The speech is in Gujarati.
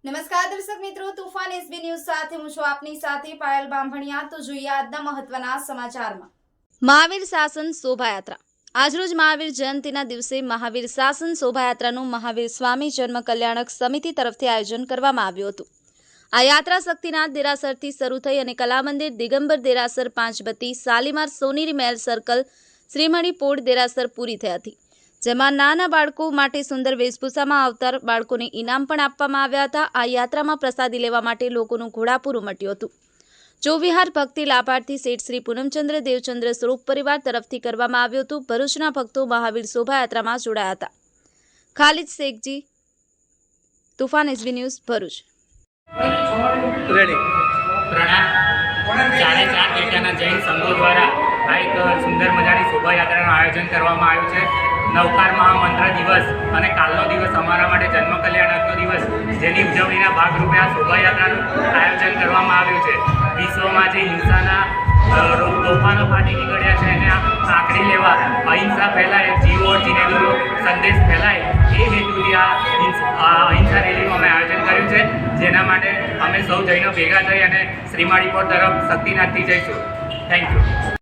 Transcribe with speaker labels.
Speaker 1: નમસ્કાર દર્શક મિત્રો, તુફાન એસબી ન્યૂઝ સાથે હું છું આપની સાથે પાયલ બામભણિયા। તો જોઈએ આજના મહત્વના સમાચારમાં। મહાવીર શાસન શોભાયાત્રા। આજરોજ મહાવીર જયંતિના દિવસે મહાવીર શાસન શોભાયાત્રાનું મહાવીર સ્વામી જન્મ કલ્યાણક સમિતિ તરફથી આયોજન કરવામાં આવ્યું હતું। આ યાત્રા શક્તિનાથ દેરાસરથી શરૂ થઈ અને કલામંદિર, દિગંબર દેરાસર, પાંચબત્તી, શાલીમાર, સોનેરી મહેલ સર્કલ, શ્રીમણી પોળ દેરાસર પૂરી થઈ હતી, જેમાં નાના બાળકો માટે સુંદર વેશભૂષામાં આવતા બાળકોને ઇનામ પણ આપવામાં આવ્યા હતા। આ યાત્રામાં પ્રસાદી લેવા માટે લોકોનું ઘોડાપુર ઉમટ્યું હતું। ચોવિહાર ભક્તિ લાભાર્થી શેઠ શ્રી પૂનમચંદ્ર દેવચંદ્ર સ્વરૂપ પરિવાર તરફથી કરવામાં આવ્યું હતું। ભરૂચના ભક્તો મહાવીર શોભાયાત્રામાં જોડાયા હતા। Khalid Shekhji, Toofan SB news, Bharuch.
Speaker 2: પ્રણામ। 4.4 પેટાના જૈન સંઘો દ્વારા આ એક સુંદર મજાની શોભાયાત્રાનું આયોજન કરવામાં આવ્યું છે। નવકાર મહામંત્ર દિવસ અને કાલનો દિવસ અમારા માટે જન્મ કલ્યાણકનો દિવસ, જેની ઉજવણીના ભાગરૂપે આ શોભાયાત્રાનું આયોજન કરવામાં આવ્યું છે। વિશ્વમાં જે હિંસાના તોફાનો ફાટી નીકળ્યા છે એને આંકડી લેવા, અહિંસા ફેલાય, જીવ ઓર જીનેગરનો સંદેશ ફેલાય, એ હેતુથી આ અહિંસા રેલીનું અમે આયોજન કર્યું છે, જેના માટે અમે સૌ જૈનો ભેગા થઈ અને શ્રીમાળી પોળ તરફ શક્તિનાથથી જઈશું। Thank you.